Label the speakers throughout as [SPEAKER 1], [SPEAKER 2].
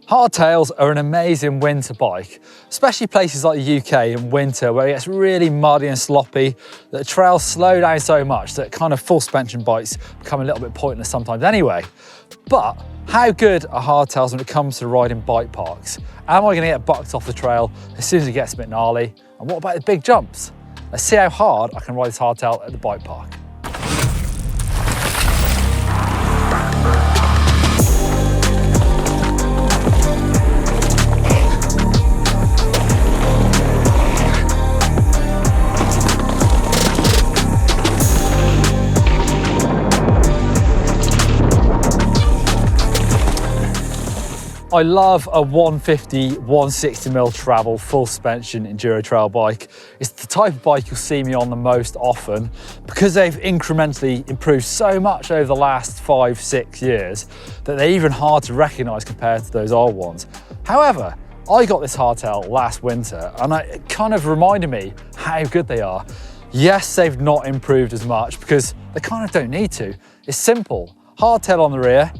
[SPEAKER 1] Hardtails are an amazing winter bike, especially places like the UK in winter where it gets really muddy and sloppy, that the trails slow down so much that kind of full suspension bikes become a little bit pointless sometimes anyway. But how good are hardtails when it comes to riding bike parks? Am I going to get bucked off the trail as soon as it gets a bit gnarly? And what about the big jumps? Let's see how hard I can ride this hardtail at the bike park. I love a 150, 160mm travel full suspension enduro trail bike. It's the type of bike you'll see me on the most often because they've incrementally improved so much over the last 5-6 years that they're even hard to recognise compared to those old ones. However, I got this hardtail last winter and it kind of reminded me how good they are. Yes, they've not improved as much because they kind of don't need to. It's simple, hardtail on the rear.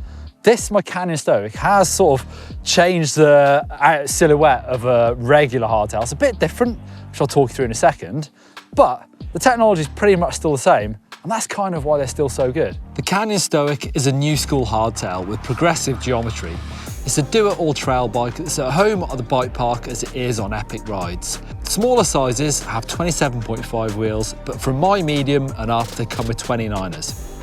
[SPEAKER 1] This, my Canyon Stoic, has sort of changed the silhouette of a regular hardtail. It's a bit different, which I'll talk you through in a second, but the technology is pretty much still the same, and that's kind of why they're still so good. The Canyon Stoic is a new school hardtail with progressive geometry. It's a do-it-all trail bike that's at home at the bike park as it is on epic rides. Smaller sizes have 27.5 wheels, but from my medium and up, they come with 29ers.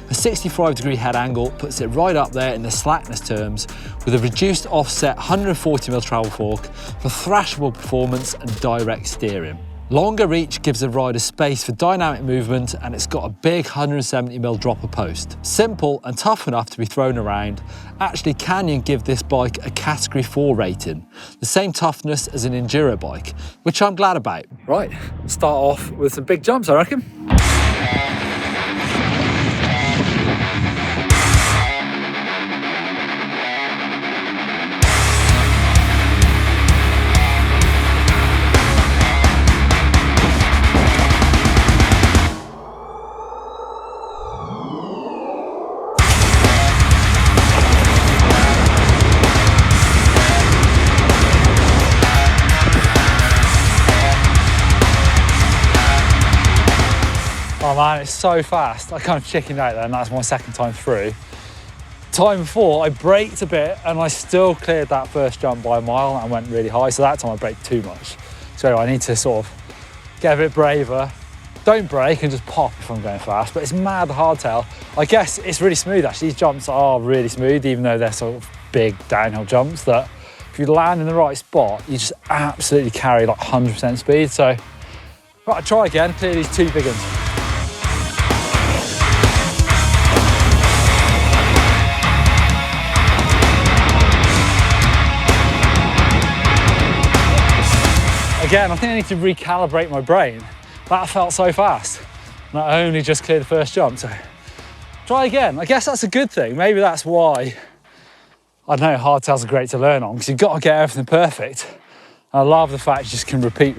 [SPEAKER 1] A 65-degree head angle puts it right up there in the slackness terms with a reduced offset 140mm travel fork for thrashable performance and direct steering. Longer reach gives the rider space for dynamic movement, and it's got a big 170mm dropper post. Simple and tough enough to be thrown around. Actually, Canyon give this bike a category 4 rating, the same toughness as an enduro bike, which I'm glad about. Right, start off with some big jumps, I reckon. Oh man, it's so fast. I kind of chickened out there and that's my second time through. Time before, I braked a bit and I still cleared that first jump by a mile and went really high. So that time I braked too much. So I need to sort of get a bit braver. Don't brake and just pop if I'm going fast, but it's mad hardtail. I guess it's really smooth actually. These jumps are really smooth, even though they're sort of big downhill jumps that if you land in the right spot, you just absolutely carry like 100% speed. So, right, I'll try again, clear these two big ones. Again, I think I need to recalibrate my brain. That felt so fast. And I only just cleared the first jump, so try again. I guess that's a good thing. Maybe that's why, I don't know, hardtails are great to learn on because you've got to get everything perfect. And I love the fact you just can repeat.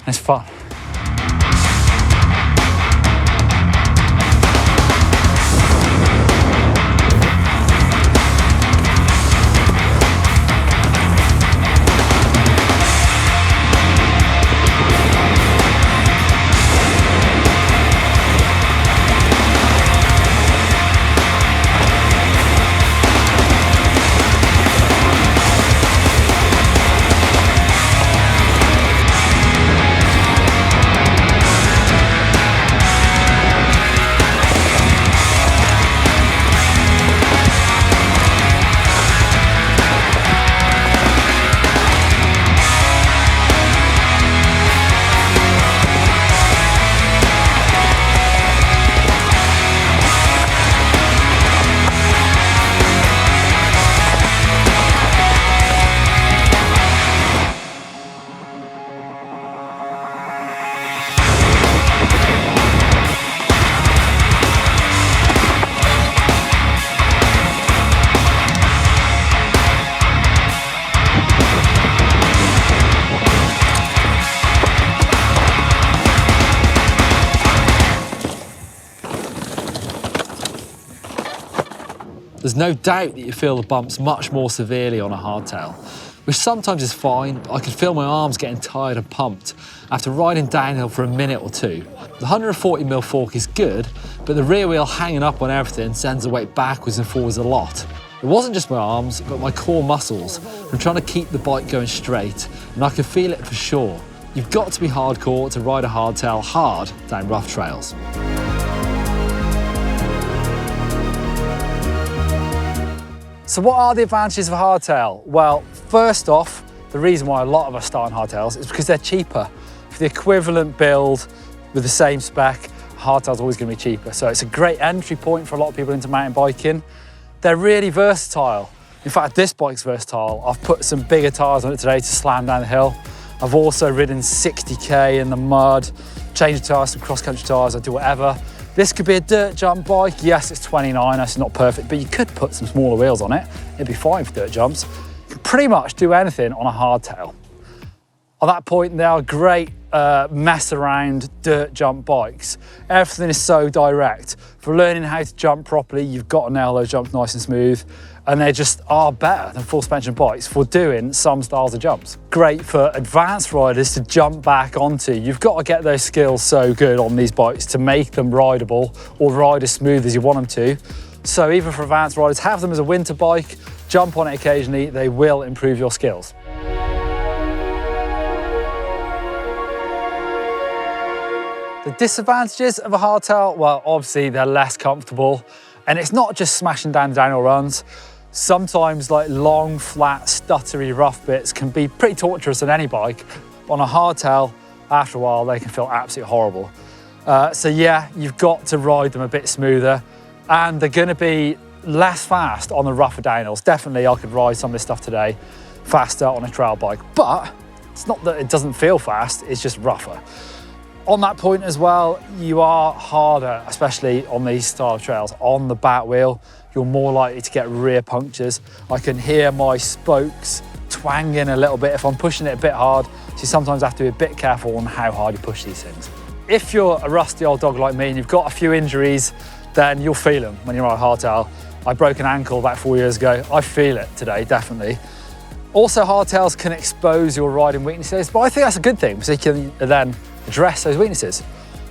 [SPEAKER 1] It's fun. there's no doubt that you feel the bumps much more severely on a hardtail, which sometimes is fine, but I can feel my arms getting tired and pumped after riding downhill for a minute or two. The 140mm fork is good, but the rear wheel hanging up on everything sends the weight backwards and forwards a lot. It wasn't just my arms, but my core muscles from trying to keep the bike going straight, and I could feel it for sure. You've got to be hardcore to ride a hardtail hard down rough trails. So what are the advantages of a hardtail? Well, first off, the reason why a lot of us start on hardtails is because they're cheaper. For the equivalent build with the same spec, hardtail's always going to be cheaper. So it's a great entry point for a lot of people into mountain biking. They're really versatile. In fact, this bike's versatile. I've put some bigger tyres on it today to slam down the hill. I've also ridden 60k in the mud, changed tyres to cross-country tyres, I do whatever. This could be a dirt jump bike. Yes, it's 29, that's not perfect, but you could put some smaller wheels on it. It'd be fine for dirt jumps. You can pretty much do anything on a hardtail. On that point, they are great mess around dirt jump bikes. Everything is so direct. For learning how to jump properly, you've got to nail those jumps nice and smooth, and they just are better than full suspension bikes for doing some styles of jumps. Great for advanced riders to jump back onto. You've got to get those skills so good on these bikes to make them rideable or ride as smooth as you want them to. So even for advanced riders, have them as a winter bike, jump on it occasionally, they will improve your skills. The disadvantages of a hardtail, well, obviously they're less comfortable, and it's not just smashing down the downhill runs. Sometimes like long, flat, stuttery, rough bits can be pretty torturous on any bike. On a hardtail, after a while, they can feel absolutely horrible. So yeah, you've got to ride them a bit smoother, and they're gonna be less fast on the rougher downhills. Definitely I could ride some of this stuff today faster on a trail bike, but it's not that it doesn't feel fast, it's just rougher. On that point as well, you are harder, especially on these style of trails. On the back wheel, you're more likely to get rear punctures. I can hear my spokes twanging a little bit if I'm pushing it a bit hard, so you sometimes have to be a bit careful on how hard you push these things. If you're a rusty old dog like me and you've got a few injuries, then you'll feel them when you're on a hardtail. I broke an ankle about 4 years ago. I feel it today, definitely. Also, hardtails can expose your riding weaknesses, but I think that's a good thing, because you can then address those weaknesses.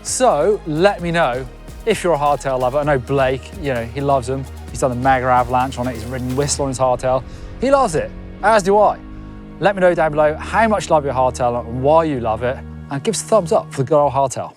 [SPEAKER 1] So let me know if you're a hardtail lover. I know Blake, he loves them. He's done the mega avalanche on it. He's ridden Whistler on his hardtail. He loves it, as do I. Let me know down below how much you love your hardtail and why you love it, and give us a thumbs up for the good old hardtail.